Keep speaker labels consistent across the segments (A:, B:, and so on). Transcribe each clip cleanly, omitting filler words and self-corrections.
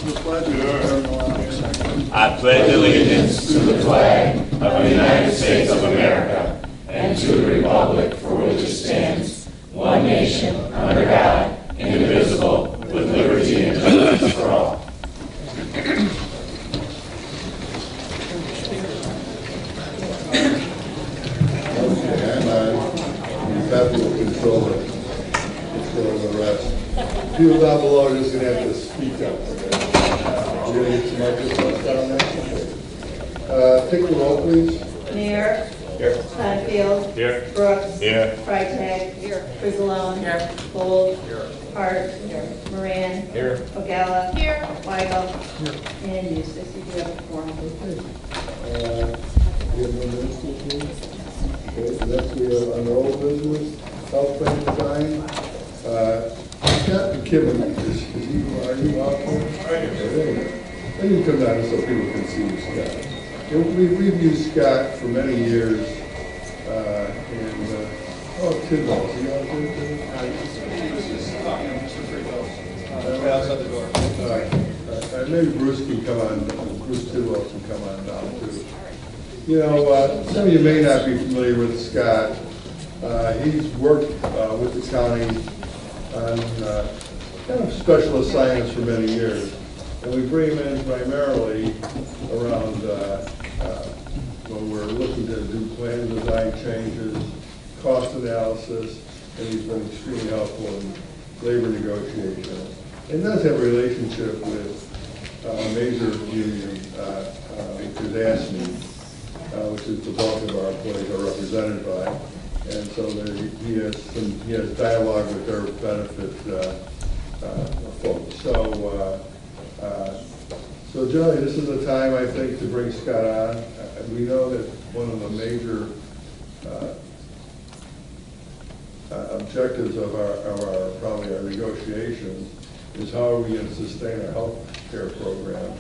A: the pledge? Sure.
B: I pledge allegiance to the flag of the United States of America and to the republic for which it stands, one nation, under God, indivisible, with liberty and justice for all.
A: Control the rest. People down below are just going to have to speak up. We're going to get some microphones down there. Take the roll, please.
C: Mayor.
B: Here.
C: Sonfield.
B: Here.
C: Brooks.
B: Here.
C: Freitag. Here. Frizzalone. Here. Gold. Here. Hart. Here. Moran.
B: Here.
C: Ogalla. Here. Weigel.
A: Here.
C: And Eustace. You do have a forum.
A: We have no ministers, please. Okay, next we have under old business, health plan design. Scott McKibben, are you out there? Then you come down so people can see you, Scott. We've used Scott for many years, Tidwell, is he out there?
D: Outside the door.
A: Maybe Bruce can come on, Bruce Tidwell can come on down too. You know, some of you may not be familiar with Scott. He's worked with the county on kind of special assignments for many years. And we bring him in primarily around when we're looking to do plan design changes, cost analysis, and he's been extremely helpful in labor negotiations. And does have a relationship with a major union, which is ASME. Which is the bulk of our employees are represented by, and so he has dialogue with their benefit folks. So generally, this is a time I think to bring Scott on. We know that one of the major objectives of our negotiations is how are we going to sustain our health care program?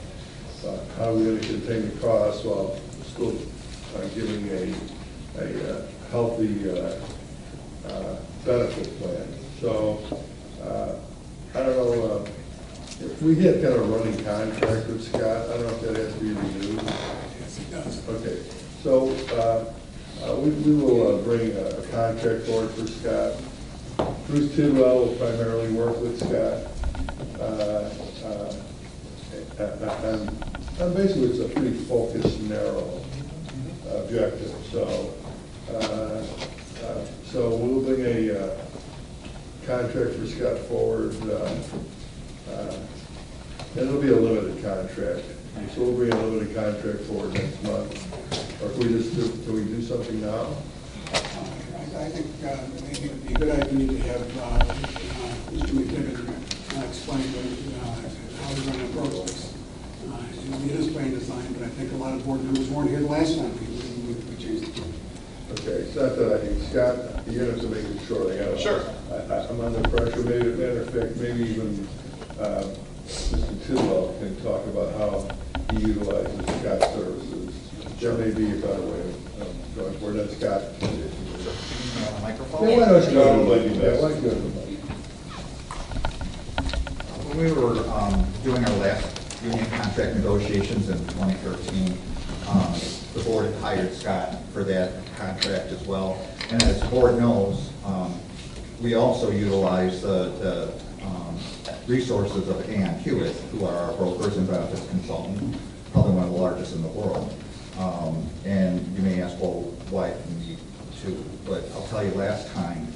A: How are we going to contain the costs while still giving a healthy benefit plan. So I don't know if we had kind of a running contract with Scott. I don't know if that has to be renewed.
D: Yes, it does.
A: Okay, so we will bring a contract forward for Scott. Bruce Tidwell will primarily work with Scott. And basically it's a pretty focused, narrow objective. So we'll bring a contract for Scott forward, and it'll be a limited contract. So we'll bring a limited contract forward next month. Or can we do something now?
D: I think maybe it would be a good idea to have Mr. McKibben explain how we're going to approach this. It is plan design, but I think a lot of board members weren't here the last time we changed it.
A: Okay, it's not that I think, Scott, you're going to have to make it short.
D: Sure.
A: I'm under pressure. Maybe, matter of fact, maybe even Mr. Tidwell can talk about how he utilizes Scott's services. There may be a better way of going forward. That's Scott.
E: Microphone?
A: Yeah, why don't you go to the mic? Yeah, why don't you go to the mic?
E: When we were doing our last union contract negotiations in 2013, the board had hired Scott for that contract as well. And as the board knows, we also utilize the resources of Ann Hewitt, who are our brokers and benefits consultant, probably one of the largest in the world. And you may ask, well, why do we need two? But I'll tell you, last time,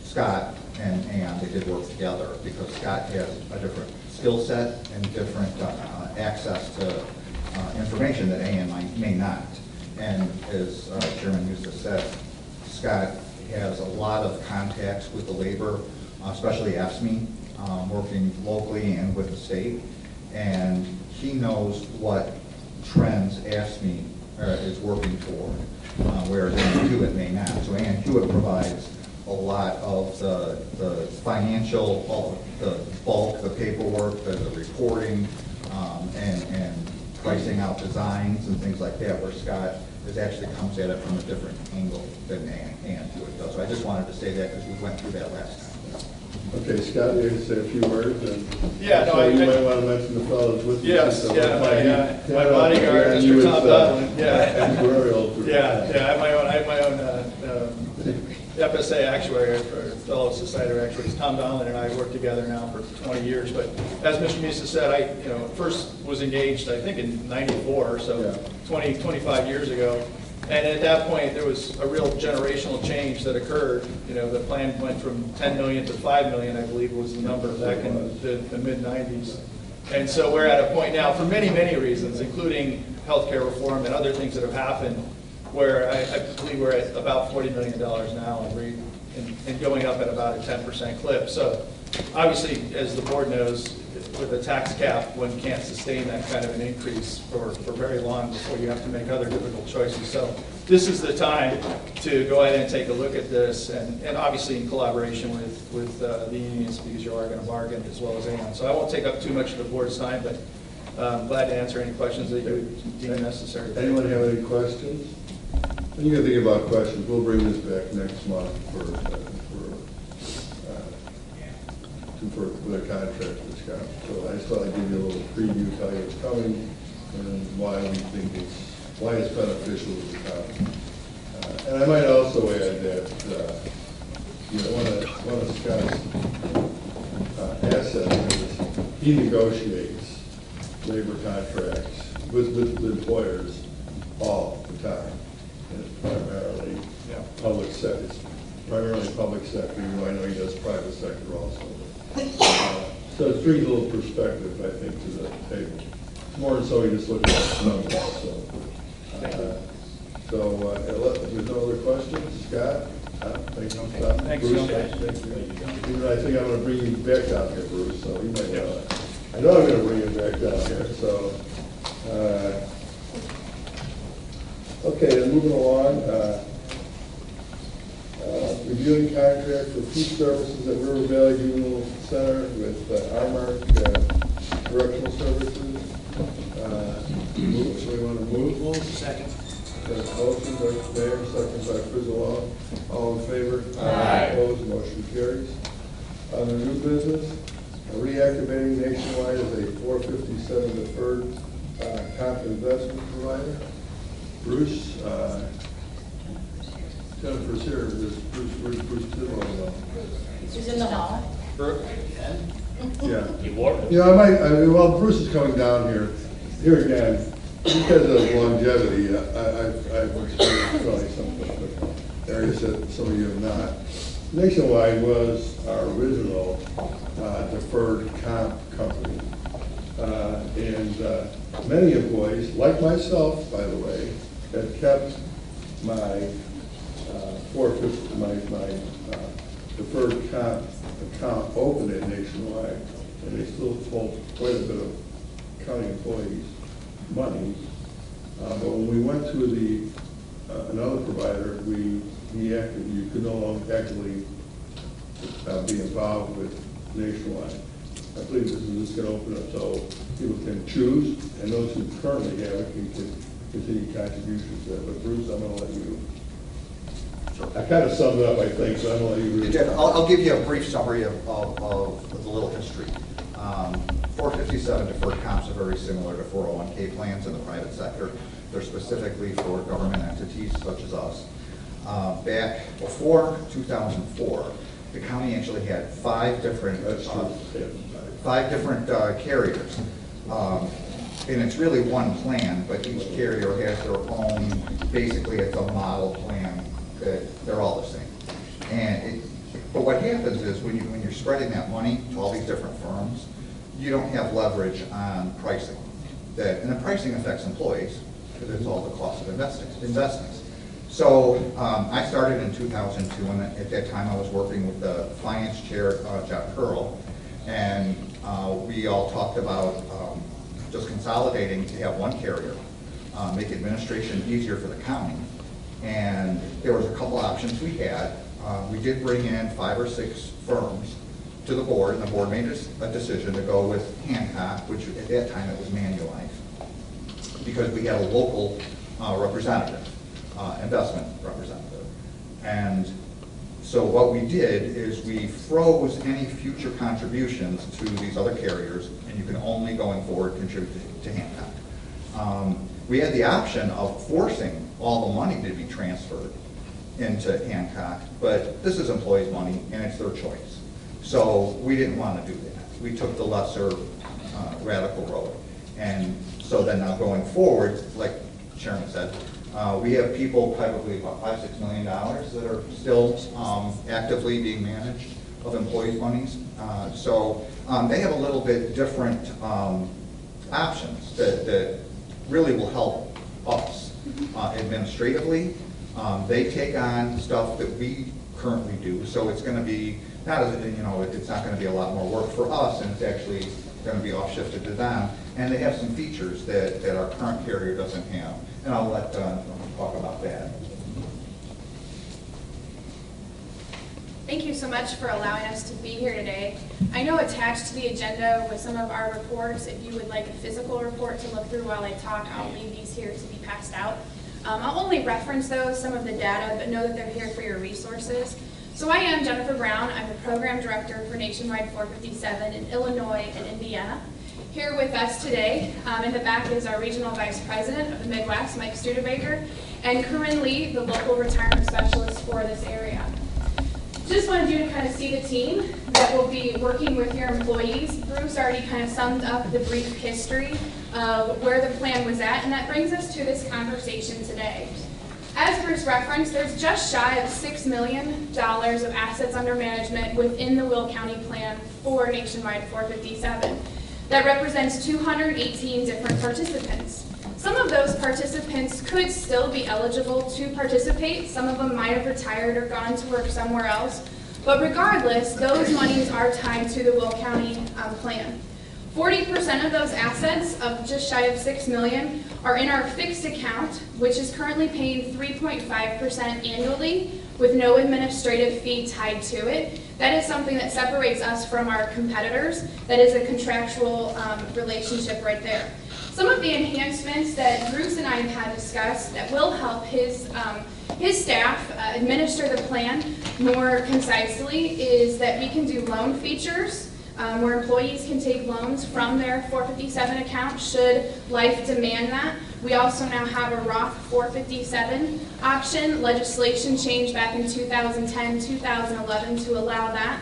E: Scott and Ann, they did work together because Scott has a different skill set and different access to information that Ann may not. And as Chairman Eustace said, Scott has a lot of contacts with the labor, especially AFSCME, working locally and with the state. And he knows what trends AFSCME is working toward, whereas Ann Hewitt may not. So Ann Hewitt provides a lot of the financial, the bulk, the paperwork, the reporting, and pricing out designs and things like that, where Scott actually comes at it from a different angle than Ann Hewitt does. So I just wanted to say that because we went through that last time.
A: Okay, Scott, you can say a few words, and
F: Yeah, no,
A: so you
F: I-
A: might want to mention the fellows with you.
F: Yes,
A: So
F: yeah, my
A: yeah,
F: bodyguard,
A: you
F: Mr.
A: as,
F: Tom Donlin, yeah.
A: actuarial.
F: Yeah, I have my own FSA actuary, or fellow society of actuaries. Tom Donlin and I have worked together now for 20 years. But as Mr. Misa said, I first was engaged, I think, in '94, so
A: Yeah.
F: 25 years ago. And at that point, there was a real generational change that occurred. The plan went from 10 million to 5 million, I believe was the number back in the mid-'90s. And so we're at a point now, for many, many reasons, including healthcare reform and other things that have happened, where I believe we're at about $40 million now and going up at about a 10% clip. So obviously, as the board knows, with a tax cap, one can't sustain that kind of an increase for very long before you have to make other difficult choices. So this is the time to go ahead and take a look at this, and obviously in collaboration with the unions, because you are going to bargain as well as Aon. So I won't take up too much of the board's time, but I'm glad to answer any questions that you would deem necessary.
A: Anyone have any questions? And you can think about questions. We'll bring this back next month for the contract with Scott. So I just thought I'd give you a little preview, tell you what's coming, and why we think why it's beneficial to the county. And I might also add that one of Scott's assets is he negotiates labor contracts with employers all the time. And it's primarily public sector. It's primarily public sector, even though I know he does private sector also. So it brings a little perspective, I think, to the table. More so you just look at the numbers. If there's no other questions, Scott? Thank you.
F: Thanks,
A: Bruce,
F: Joe.
A: thank you. Even I think I'm going to bring you back down here, Bruce, so you might want to. I know I'm going to bring you back down here, so. Okay, then moving along. Reviewing contract for food services at River Valley Juvenile Center with Armark Correctional Services. Somebody want to move?
G: Move, second.
A: Got a motion by Mayor, second by Frizzle. All in favor?
B: Aye.
A: Opposed, motion carries. On the new business, reactivating Nationwide as a 457 deferred comp investment provider. Bruce, Jennifer's here. Is Bruce Tidwell?
C: Who's in the hall?
A: Yeah.
B: You wore it.
A: Well, Bruce is coming down here. Here again, because of longevity, I've experienced probably some areas that some of you have not. Nationwide was our original deferred comp company. And many employees, like myself, by the way, had kept my my deferred comp account open at Nationwide, and they still hold quite a bit of county employees' money. But when we went to another provider, you could no longer actually be involved with Nationwide. I believe this is just going to open up so people can choose, and those who currently have it can continue contributions there. But Bruce, I'm going to let you. I kind of summed it up, I think, so I'm going to let you read it.
E: I'll give you a brief summary of the little history. 457 deferred comps are very similar to 401k plans in the private sector. They're specifically for government entities such as us. Back before 2004, the county actually had five different carriers. And it's really one plan, but each carrier has their own, basically it's a model plan that they're all the same. But what happens is when you're spreading that money to all these different firms, you don't have leverage on pricing. And the pricing affects employees because it's all the cost of investments. So I started in 2002, and at that time I was working with the finance chair, Jeff Curl, and we all talked about just consolidating to have one carrier, make administration easier for the county. And there was a couple options we had. We did bring in 5 or 6 firms to the board, and the board made a decision to go with Hancock, which at that time it was Manulife, because we had a local representative, investment representative. And So what we did is we froze any future contributions to these other carriers, and you can only going forward contribute to Hancock. We had the option of forcing all the money to be transferred into Hancock, but this is employees' money and it's their choice. So we didn't want to do that. We took the lesser radical road. And so then now going forward, like Chairman said, we have people, probably about $5-6 million that are still actively being managed of employees' monies. So they have a little bit different options that really will help us administratively. They take on stuff that we currently do, so it's going to be not as it's not going to be a lot more work for us, and it's actually going to be off-shifted to them. And they have some features that our current carrier doesn't have, and I'll let talk about that.
G: Thank you so much for allowing us to be here today. I know attached to the agenda with some of our reports, if you would like a physical report to look through while I talk, I'll leave these here to be passed out. I'll only reference those, some of the data, but know that they're here for your resources. So I am Jennifer Brown. I'm the Program Director for Nationwide 457 in Illinois and Indiana. Here with us today, in the back is our Regional Vice President of the Midwest, Mike Studebaker, and Corinne Lee, the local retirement specialist for this area. Just wanted you to kind of see the team that will be working with your employees. Bruce already kind of summed up the brief history of where the plan was at, and that brings us to this conversation today. As Bruce referenced, there's just shy of $6 million of assets under management within the Will County plan for Nationwide 457. That represents 218 different participants. Some of those participants could still be eligible to participate. Some of them might have retired or gone to work somewhere else. But regardless, those monies are tied to the Will County plan. 40% of those assets, of just shy of $6 million, are in our fixed account, which is currently paying 3.5% annually with no administrative fee tied to it. That is something that separates us from our competitors. That is a contractual relationship right there. Some of the enhancements that Bruce and I have discussed that will help his staff administer the plan more concisely is that we can do loan features where employees can take loans from their 457 account should life demand that. We also now have a Roth 457 option. Legislation changed back in 2010, 2011 to allow that.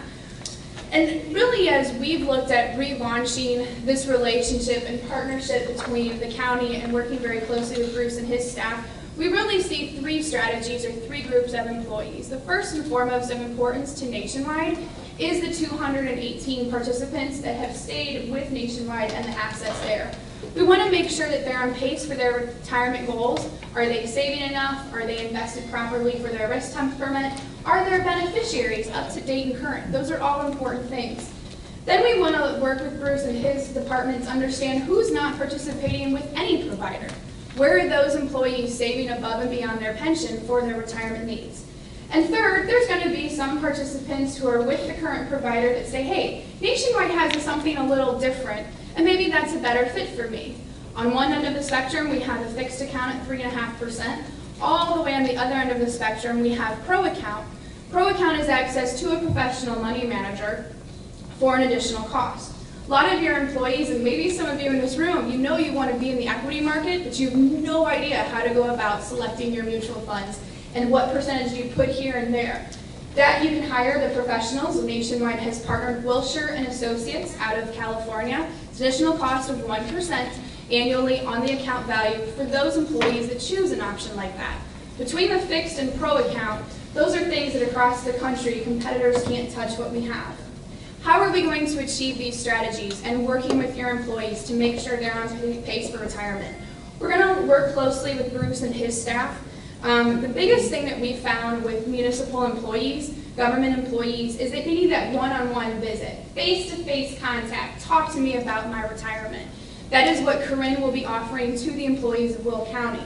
G: And really, as we've looked at relaunching this relationship and partnership between the county and working very closely with Bruce and his staff, we really see three strategies or three groups of employees. The first and foremost of importance to Nationwide is the 218 participants that have stayed with Nationwide and the assets there. We want to make sure that they're on pace for their retirement goals. Are they saving enough? Are they invested properly for their risk temperament? Are their beneficiaries up to date and current? Those are all important things. Then we want to work with Bruce and his department to understand who's not participating with any provider. Where are those employees saving above and beyond their pension for their retirement needs? And third, there's going to be some participants who are with the current provider that say, hey, Nationwide has something a little different, and maybe that's a better fit for me. On one end of the spectrum, we have a fixed account at 3.5%. All the way on the other end of the spectrum, we have Pro Account. Pro Account is access to a professional money manager for an additional cost. A lot of your employees, and maybe some of you in this room, you know you want to be in the equity market, but you have no idea how to go about selecting your mutual funds and what percentage you put here and there. That you can hire the professionals. Nationwide has partnered with Wilshire and Associates out of California. It's an additional cost of 1% annually on the account value for those employees that choose an option like that. Between the fixed and Pro Account, those are things that across the country competitors can't touch what we have. How are we going to achieve these strategies and working with your employees to make sure they're on pace for retirement? We're going to work closely with Bruce and his staff. The biggest thing that we found with municipal employees, government employees, is that they need that one-on-one visit, face-to-face contact, talk to me about my retirement. That is what Corinne will be offering to the employees of Will County.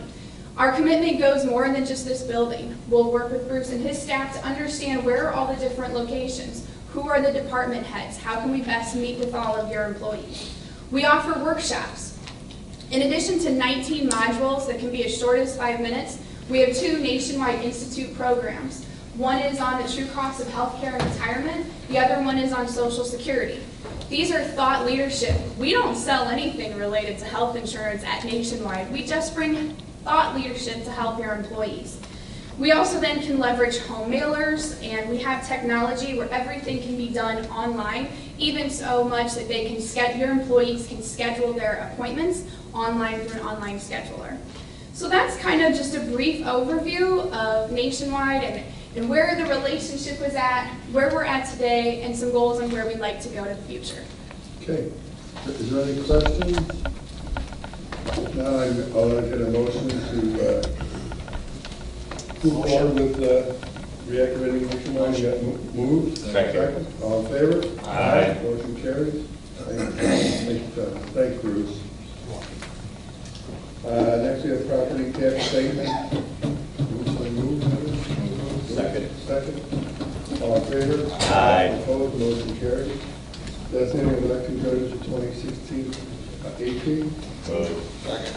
G: Our commitment goes more than just this building. We'll work with Bruce and his staff to understand where are all the different locations, who are the department heads, how can we best meet with all of your employees. We offer workshops. In addition to 19 modules that can be as short as 5 minutes, we have 2 Nationwide Institute programs. One is on the true cost of healthcare and retirement. The other one is on Social Security. These are thought leadership. We don't sell anything related to health insurance at Nationwide. We just bring thought leadership to help your employees. We also then can leverage home mailers, and we have technology where everything can be done online, even so much that they can your employees can schedule their appointments online through an online scheduler. So that's kind of just a brief overview of Nationwide and where the relationship was at, where we're at today, and some goals on where we'd like to go to the future.
A: Okay. Is there any questions? Now I'll entertain a motion to move forward with reactivating Nationwide. You got moved?
B: Second.
A: All in favor?
B: Aye.
A: Motion carries. Thank you, Tom. Thanks, Bruce. Next we have property tax statement.
B: Second.
A: Second. All in favor?
B: Aye.
A: Opposed? Motion carries. Designating election judges for 2016-18.
B: Second.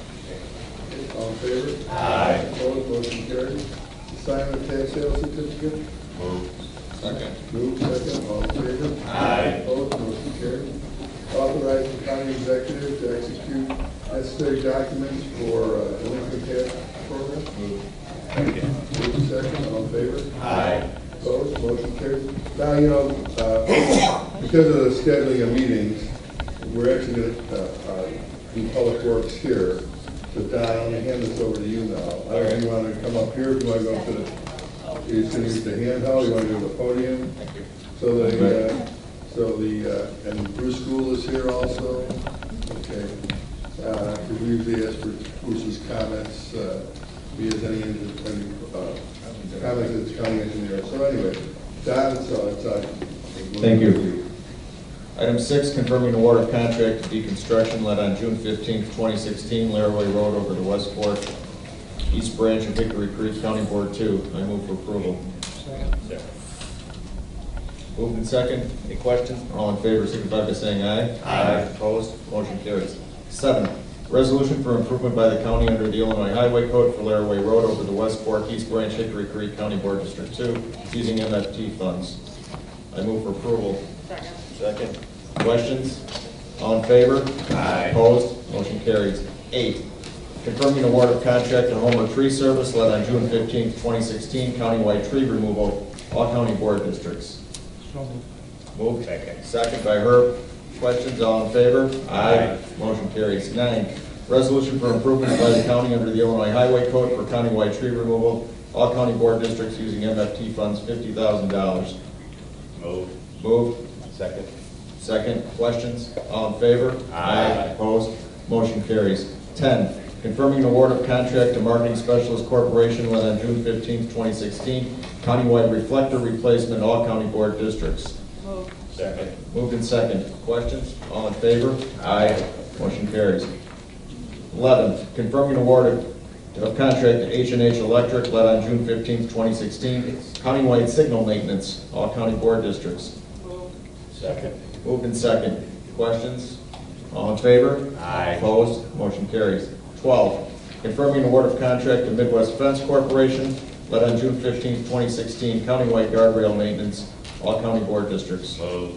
A: All in favor?
B: Aye.
A: Opposed? Motion carries. Assignment of tax sale certificate.
B: Move. Second.
A: Move second. All in favor?
B: Aye.
A: Opposed? Motion carries. Authorize the county executive to execute necessary documents for delinquent tax program.
B: Move. Second.
A: Move second. All in favor?
B: Aye.
A: Opposed? Motion carries. Now, you know, because of the scheduling of meetings, we're actually going to do public works here. So Don, I'm going to hand this over to you now. I don't know if you want to come up here, if you want to go to the, you're going to use the handheld, you want to go to the podium?
B: Thank you.
A: And Bruce School is here also. Okay. We usually ask for Bruce's comments, if he has any comments as county engineer. So anyway, Don,
H: Thank you. Item 6, confirming award of contract to deconstruction led on June 15, 2016, Laraway Road over to West Fork, East Branch of Hickory Creek, County Board 2. I move for approval.
B: Second.
H: Moved in second. Any questions? All in favor, signify by saying aye.
B: Aye.
H: Opposed? Motion carries. 7, resolution for improvement by the county under the Illinois Highway Code for Laraway Road over the West Fork, East Branch, Hickory Creek, County Board District 2, using MFT funds. I move for approval. Second. Questions? All in favor?
B: Aye.
H: Opposed? Motion carries. 8, confirming award of contract to Homer Tree Service led on June 15, 2016, countywide tree removal, all county board districts. Moved.
B: Second.
H: Second by Herb. Questions? All in favor? Aye. Motion carries. 9, resolution for improvements by the county under the Illinois Highway Code for countywide tree removal, all county board districts using MFT funds, $50,000.
B: Move.
H: Moved.
B: Second.
H: Second. Questions? All in favor?
B: Aye.
H: Opposed? Motion carries. 10, confirming an award of contract to Marketing Specialist Corporation led on June 15, 2016, countywide reflector replacement, all county board districts.
B: Second.
H: Moved in second. Questions? All in favor? Aye. Motion carries. 11, confirming award of contract to H&H Electric led on June 15, 2016, countywide signal maintenance, all county board districts.
B: Second.
H: Moved in second. Questions? All in favor?
B: Aye.
H: Opposed? Motion carries. 12, confirming award of contract to Midwest Fence Corporation led on June 15, 2016, countywide guardrail maintenance, all county board districts.
B: Move.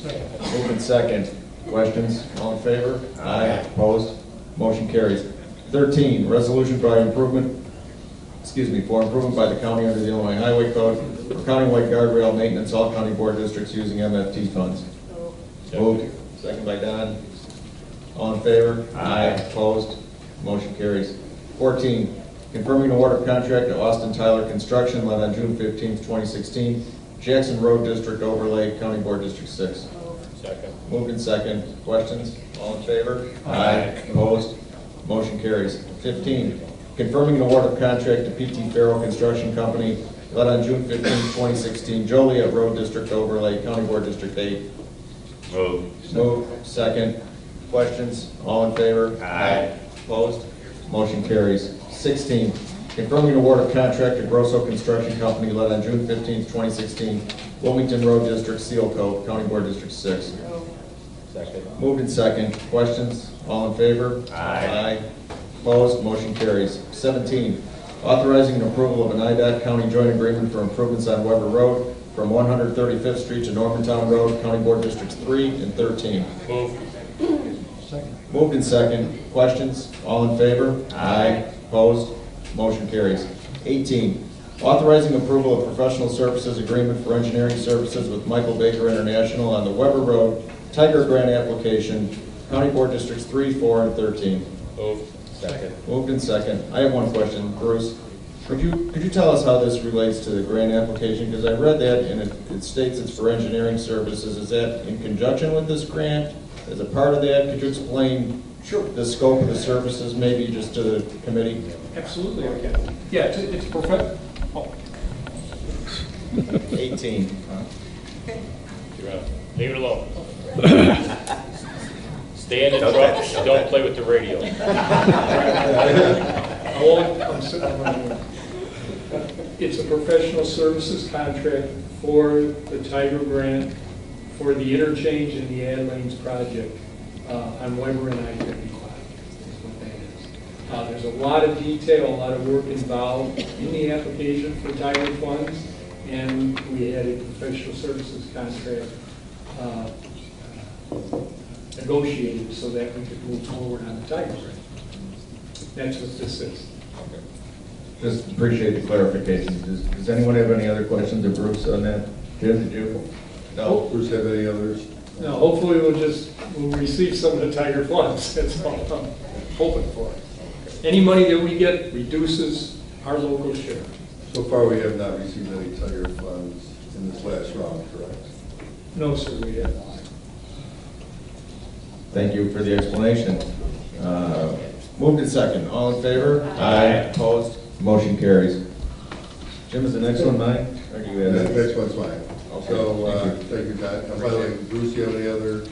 H: Moved in second. Questions? All in favor? Aye. Opposed? Motion carries. 13, resolution for improvement by the county under the Illinois Highway Code for countywide guardrail maintenance, all county board districts using MFT funds. Moved. Second by Don. All in favor?
B: Aye.
H: Opposed? Motion carries. 14, confirming award of contract to Austin Tyler Construction led on June 15, 2016, Jackson Road District Overlay, County Board District 6.
B: Second.
H: Moved in second. Questions? All in favor?
B: Aye.
H: Opposed? Motion carries. 15, confirming an award of contract to PT Farrow Construction Company led on June 15, 2016, Joliet Road District Overlay, County Board District 8.
B: Move.
H: Moved. Second. Questions? All in favor?
B: Aye.
H: Opposed? Motion carries. 16, confirming award of contract to Grosso Construction Company led on June 15, 2016, Wilmington Road District, Seal Cove, County Board District 6.
B: Second.
H: Moved in second. Questions? All in favor?
B: Aye.
H: Opposed? Motion carries. 17, authorizing an approval of an IDOT county joint agreement for improvements on Weber Road from 135th Street to Normantown Road, County Board Districts 3 and 13. Moved in second. Questions? All in favor? Aye. Opposed? Motion carries. 18, authorizing approval of professional services agreement for engineering services with Michael Baker International on the Weber Road Tiger Grant application, County Board Districts 3, 4, and 13. Moved in second. I have one question, Bruce. Could you tell us how this relates to the grant application? Because I read that and it states it's for engineering services. Is that in conjunction with this grant? As a part of that, could you explain the scope of the services, maybe just to the committee?
I: Absolutely, I can. Yeah, it's perfect. Oh,
H: 18.
B: Leave it alone. Stay in the truck, don't play with the radio.
I: It's a professional services contract for the Tiger Grant for the interchange in the Ad Lanes project on Weber and I-55. Is what that is. There's a lot of detail, a lot of work involved in the application for Tiger funds, and we had a professional services contract negotiated so that we could move forward on the Tiger Grant. That's what this is.
H: Just appreciate the clarification. Does anyone have any other questions of Bruce on that? Jim, did you? No?
A: Bruce, have any others?
I: No, hopefully we'll receive some of the Tiger funds. That's all I'm hoping for. Any money that we get reduces our local share.
A: So far, we have not received any Tiger funds in this last round, correct?
I: No, sir, we have not.
H: Thank you for the explanation. Moved in second. All in favor? Aye. Opposed? Motion carries. Jim, is the next one mine? Or do you have
A: The
H: it?
A: next one's mine.
H: Okay,
A: So,
H: thank
A: thank you, Don. And by the way, Bruce, do you have any other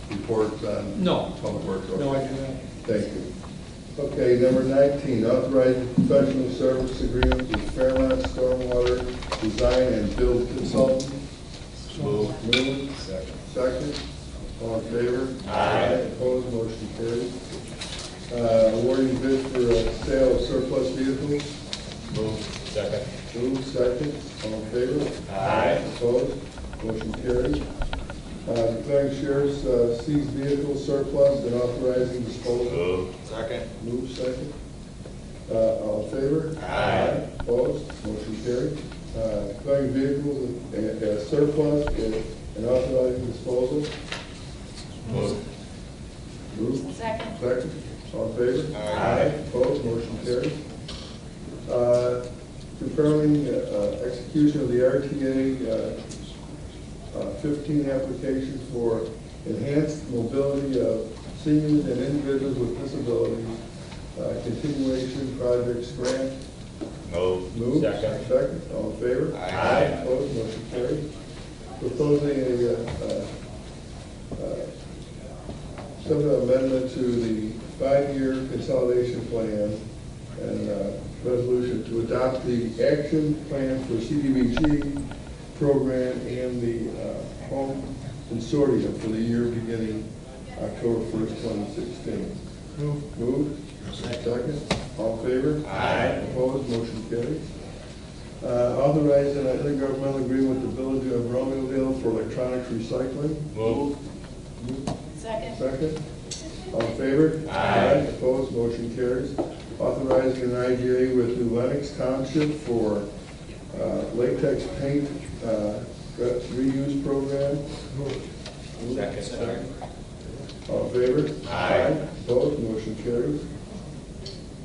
A: reports on?
I: No.
A: Public Works?
I: No, I do not.
A: Thank you. Okay, number 19, authorize professional service agreement with Fairmont Stormwater Design and Build Consultant. Move. Second. All in favor? Aye. Opposed, motion carried. Awarding bid for sale of surplus vehicles.
B: Move. Second.
A: Move, second. All in favor?
B: Aye.
A: Opposed, motion carried. Declaring sheriff's seized vehicle surplus and authorizing disposal.
B: Move. Second.
A: Move, second. All in favor?
B: Aye.
A: Opposed, motion carried. Declaring vehicles as surplus and authorizing disposal.
B: Move.
A: Move.
G: Second.
A: Second. All in favor?
B: Aye.
A: Opposed, motion carried. Confirming execution of the RTA 15 application for enhanced mobility of seniors and individuals with disabilities, continuation projects grant. Move.
B: Second.
A: Second. All in favor?
B: Aye.
A: Opposed, motion carried. Proposing some amendment to the 5-year consolidation plan and resolution to adopt the action plan for CDBG program and the home consortium for the year beginning October 1st, 2016. Move. Second. All in favor?
B: Aye.
A: Opposed, motion carried. Authorize an intergovernmental agreement with the Village of Romeoville for electronics recycling.
B: Move.
G: Second.
A: Second. All in favor?
B: Aye.
A: Opposed, motion carries. Authorizing an IGA with New Lenox Township for latex paint reuse program.
B: Second.
A: All in favor?
B: Aye.
A: Opposed, motion carries.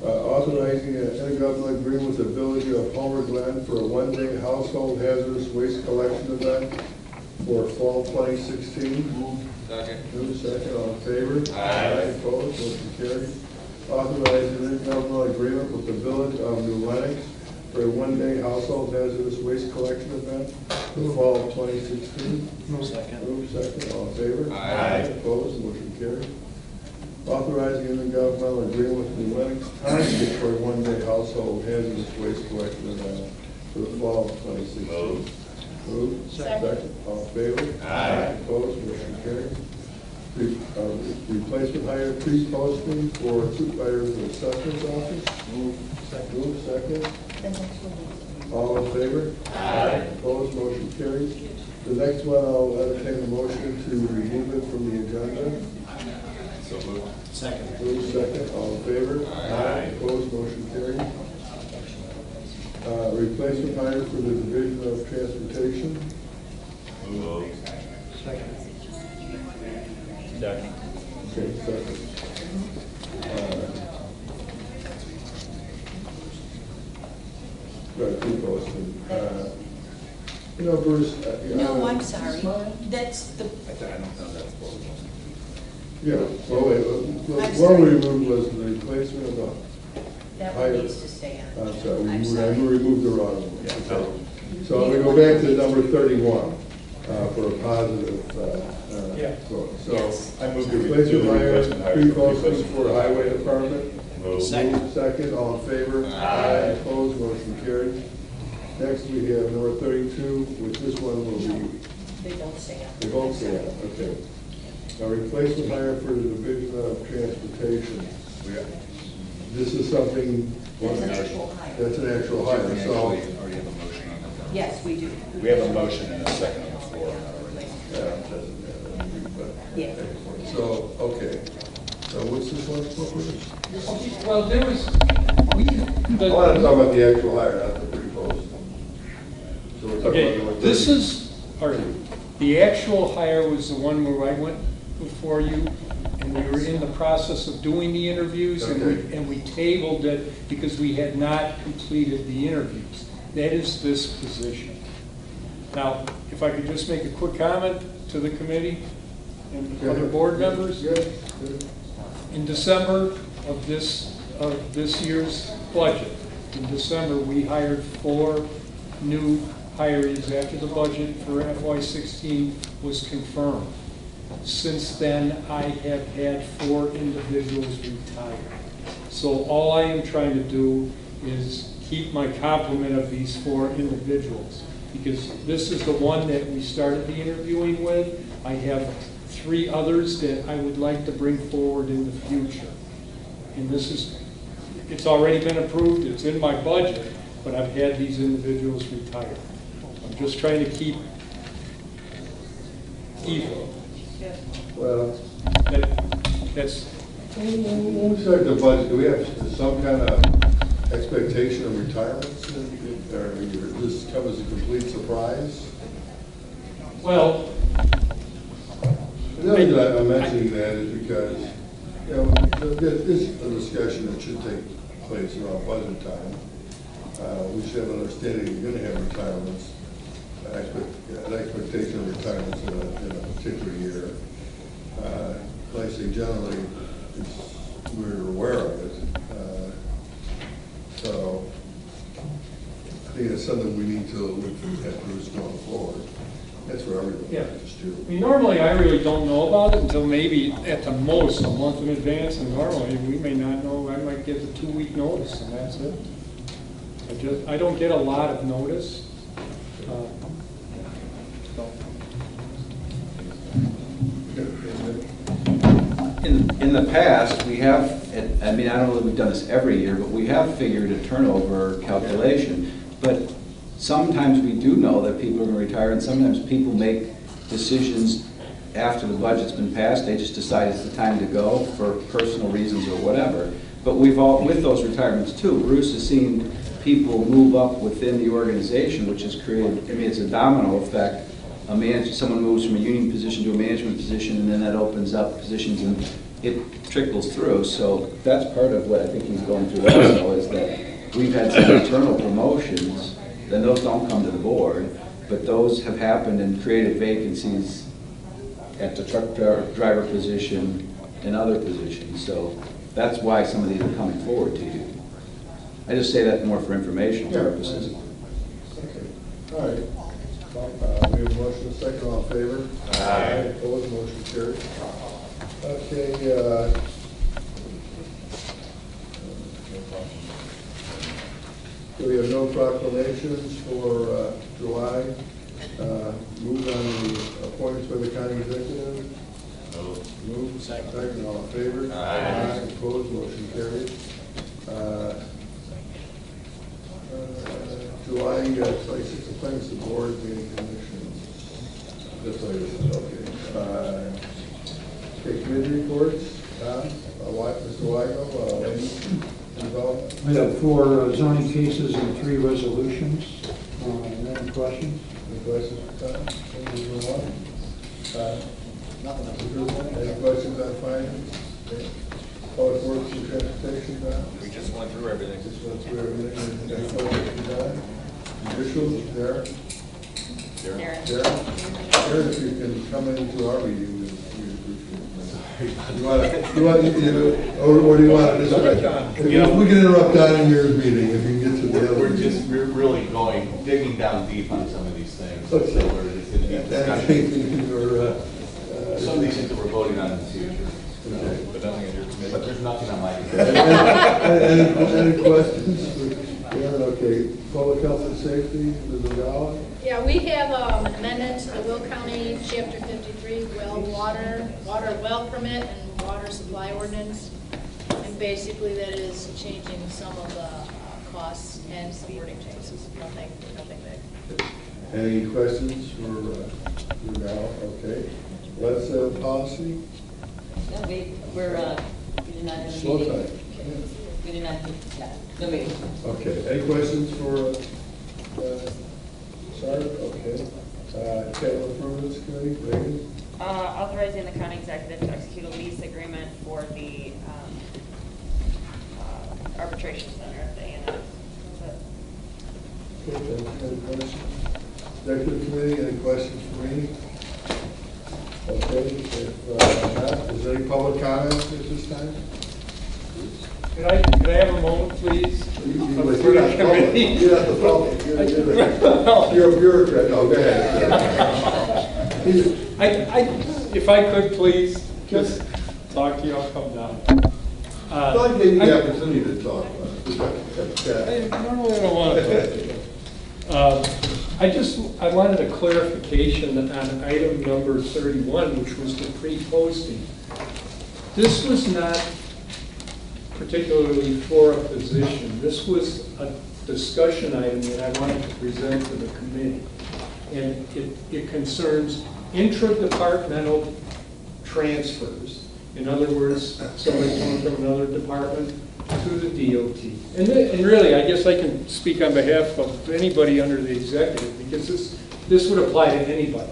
A: Authorizing an intergovernmental agreement with the Village of Homer Glen for a one-day household hazardous waste collection event for fall 2016.
B: Second.
A: Move second, all in favor?
B: Aye.
A: Opposed, motion carried. Authorize an intergovernmental agreement with the Village of New Lenox for a one-day household hazardous waste collection event for the fall of 2016.
I: No second.
A: Move second, all in favor?
B: Aye.
A: Opposed, motion carried. Authorizing an intergovernmental agreement with New Lenox Township for a one-day household hazardous waste collection event for the fall of 2016. Move.
G: Second.
A: All in favor?
B: Aye.
A: Opposed, motion carried. Replacement hire pre-posting for supervisors and assessments office. Move second. All in favor? Aye. Opposed, motion carries. The next one, I'll entertain a motion to remove it from the agenda.
B: So moved. Second.
A: Move second, all in favor?
B: Aye.
A: Opposed, motion carries. Replacement hire for the Division of Transportation.
B: Moved.
F: Second.
B: Second.
A: Okay, second. Right, pre-posting. You know, Bruce.
J: No, I'm sorry. That's the,
A: Yeah, well, wait,
J: I'm
A: what we
J: sorry.
A: removed was the replacement of the,
J: that
A: Higher.
J: one needs to stay on.
A: I'm sorry,
J: I'm
A: we
J: sorry.
A: removed the wrong one. Okay. So I'm gonna go back to number 31, for a positive,
F: Yeah.
A: vote. So,
J: Yes.
B: I moved to
A: replacement
B: replacement
A: hire,
B: hire.
A: pre-posting for highway department.
B: Moved.
A: Move second, all in favor?
B: Aye.
A: Opposed, motion carries. Next, we have number 32, which this one will be,
J: They don't stay on.
A: they both say, okay. A replacement hire for the Division of Transportation. This is something.
J: That's an actual hire.
A: That's an actual hire,
B: We
A: so.
B: already have a motion on the
J: Yes, we do.
B: We have a motion and a second on the floor.
A: Yeah, it doesn't matter, but-
J: Yeah.
A: So, okay. So what's this one for?
I: Well, there was,
A: I want to talk about the actual hire, not the pre-post. So we're talking
I: okay,
A: about number
I: this
A: 30.
I: is, all right, the actual hire was the one where I went before you, and we were in the process of doing the interviews,
A: Okay.
I: and we tabled it because we had not completed the interviews. That is this position. Now, if I could just make a quick comment to the committee and
A: Go
I: other
A: ahead.
I: board members.
A: Good.
I: In December of this year's budget, in December, we hired 4 new hirees after the budget for FY16 was confirmed. Since then, I have had 4 individuals retire. So all I am trying to do is keep my complement of these 4 individuals, because this is the one that we started the interviewing with. I have 3 others that I would like to bring forward in the future. And this is, it's already been approved, it's in my budget, but I've had these individuals retire. I'm just trying to keep even.
A: Well,
I: That's,
A: when we start the budget, do we have some kind of expectation of retirements? Or does this come as a complete surprise?
I: well,
A: The only reason I'm mentioning that is because, you know, this is a discussion that should take place around budget time. We should have an understanding we're gonna have retirements, an expectation of retirements in a particular year. Like I say, generally, we're aware of it. So I think it's something we need to look at Bruce going forward. That's for everybody,
I: Yeah.
A: not just you.
I: I mean, normally I really don't know about it until maybe at the most a month in advance, and normally we may not know, I might get a 2-week notice and that's it. I don't get a lot of notice. So.
K: In the past, we have, I mean, I don't know that we've done this every year, but we have figured a turnover calculation. But sometimes we do know that people are going to retire, and sometimes people make decisions after the budget's been passed. They just decide it's the time to go for personal reasons or whatever. But we've all, with those retirements too, Bruce has seen people move up within the organization, which has created, I mean, it's a domino effect. Someone moves from a union position to a management position, and then that opens up positions, and it trickles through. So that's part of what I think he's going through also, is that we've had some internal promotions, then those don't come to the board, but those have happened and created vacancies at the truck driver position and other positions. So that's why some of these are coming forward to you. I just say that more for informational purposes.
A: Okay, all right. We have a motion, a second, all in favor? Aye. Opposed, motion carried. Okay, so we have no proclamations for July. Move on to appointments by the county executive. Moved, second, all in favor?
B: Aye.
A: Opposed, motion carried. July 26th, appointments to board, meeting commissions. That's all this is, okay. Okay, committee reports, Mr. Weigel, land development.
L: We have 4 zoning cases and 3 resolutions. Any questions?
A: Any questions for Tom? Nothing. Any questions on finance? Public Works and Transportation, Tom?
H: We just went through everything.
A: Just went through everything. Any questions for Tom? Officials, Darren? Darren, if you can come into our meeting, we appreciate it. Or do you want to just, we can interrupt Don in your meeting if you can get to the other.
M: We're really digging down deep on some of these things. So we're just going to get discussion. Some of these things that we're voting on in the future.
A: Okay.
H: But nothing in your committee.
M: But there's nothing on my committee.
A: Any questions? Yeah, okay. Public health and safety, Ms. McGowan?
J: Yeah, we have an amendment to the Will County Chapter 53 water well permit and water supply ordinance. And basically that is changing some of the costs and some wording changes. Nothing big.
A: Any questions for McGowan? Okay. Let's policy.
N: No, we did not have a
A: Slow
N: meeting.
A: time.
N: We did not, no meeting.
A: Okay. Any questions for Sarge? Okay. Capital Improvements Committee, Megan?
O: Authorizing the county executive to execute a lease agreement for the arbitration center at the A&M.
A: Okay, any questions? Executive Committee, any questions for me? Okay, if not, is there any public comments at this time?
I: Could I have a moment, please?
A: You're not public. You're not the public. You're a bureaucrat. No, go ahead.
I: If I could, please, just talk to you, I'll come down.
A: I gave you the opportunity to talk.
I: I don't want to talk to you. I wanted a clarification on item number 31, which was the pre-posting. This was not particularly for a position. This was a discussion item that I wanted to present to the committee. And it concerns intra-departmental transfers. In other words, somebody coming from another department to the DOT. And really, I guess I can speak on behalf of anybody under the executive, because this would apply to anybody.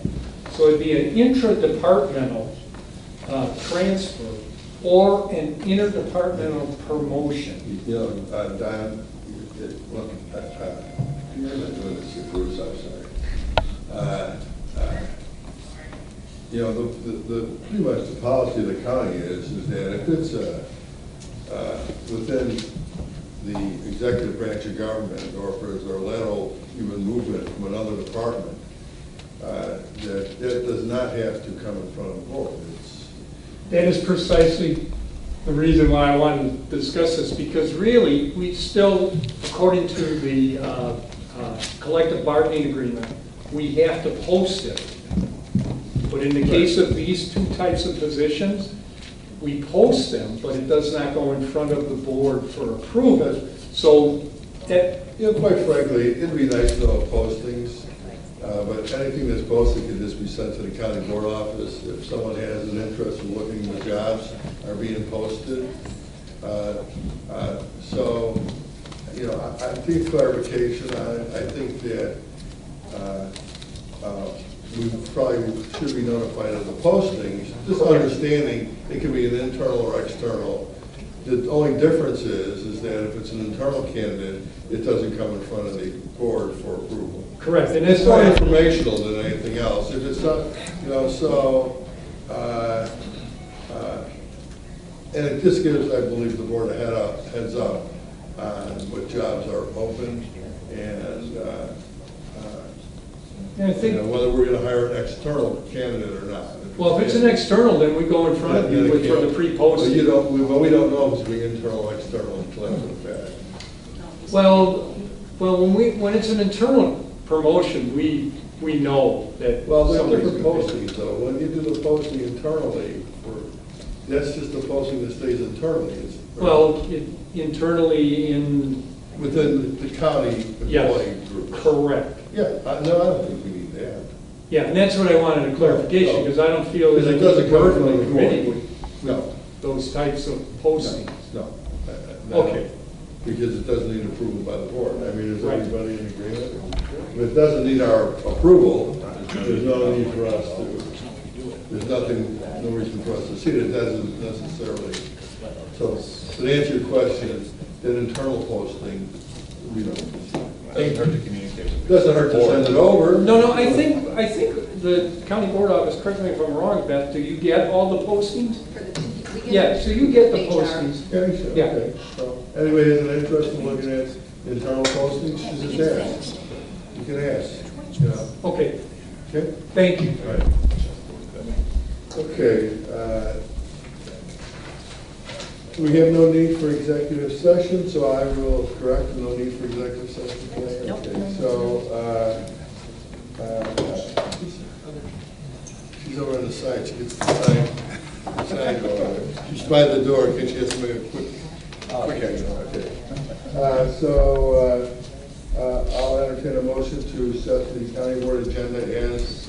I: So it'd be an intra-departmental transfer or an interdepartmental promotion.
A: You know, Don, look, you're not doing this to Bruce, I'm sorry. You know, pretty much the policy of the county is that if it's within the executive branch of government, or if there's a lateral human movement from another department, that does not have to come in front of the board.
I: That is precisely the reason why I wanted to discuss this, because really, we still, according to the collective bargaining agreement, we have to post it. But in the case of these 2 types of positions, we post them, but it does not go in front of the board for approval. So that,
A: you know, quite frankly, it'd be nice to know postings, but anything that's posted can just be sent to the county board office. If someone has an interest in looking at the jobs are being posted. So, you know, I think clarification on it. I think that we probably should be notified of the postings, just understanding it can be an internal or external. The only difference is that if it's an internal candidate, it doesn't come in front of the board for approval.
I: correct. And
A: It's
I: it's
A: more
I: not
A: informational than anything else. If it's not, you know, so, and it just gives, I believe, the board a heads up on what jobs are open and,
I: I think,
A: you know, whether we're going to hire an external candidate or not.
I: well, if it's an external, then we go in front of you for the
A: But you
I: pre-posting.
A: don't, we don't know if it's being internal or external until after the fact.
I: Well, when it's an internal promotion, we we know that.
A: Well, there's
I: somebody's
A: different
I: gonna pay.
A: postings though. When you do the posting internally, that's just the posting that stays internally.
I: Well, internally in,
A: Within the county
I: yes,
A: employee group.
I: correct.
A: Yeah, no, I don't think we need that.
I: Yeah, and that's what I wanted a clarification, because I don't feel
A: Because
I: that
A: it
I: it's
A: doesn't
I: a
A: come
I: burden
A: from
I: on
A: the
I: the committee
A: board.
I: with
A: No,
I: those types of postings.
A: no.
I: Okay.
A: Because it doesn't need approval by the board. I mean, is
I: Right.
A: everybody in agreement? If it doesn't need our approval, there's no need for us to, there's nothing, no reason for us to see it. It doesn't necessarily. So to answer your question, that internal posting, we don't.
H: Doesn't hurt to communicate.
A: Doesn't hurt to send it over.
I: No, I think the county board office, correct me if I'm wrong, Beth, do you get all the postings? Yeah, so you get the postings.
A: Yeah, you should,
I: Yeah.
A: okay. So, anybody has an interest in looking at internal postings, you just ask. You can ask, you know.
I: Okay,
A: Okay?
I: thank you.
A: All right. Okay, we have no need for executive session, so I will correct, no need for executive session today.
N: Nope.
A: Okay, so, she's over on the side, she gets the sign. She's by the door in case she has to make a quick action. Okay. I'll entertain a motion to set the county board agenda as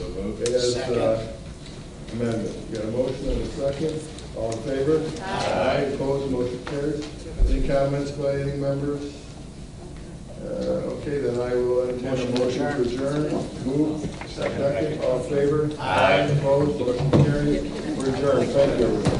A: amended. Got a motion and a second? All in favor? Aye. Opposed, motion carries. Any comments by any members? Okay, then I will entertain a motion to adjourn. Move, second, all in favor? Aye. Opposed, motion carries. We're adjourned. Thank you, everybody.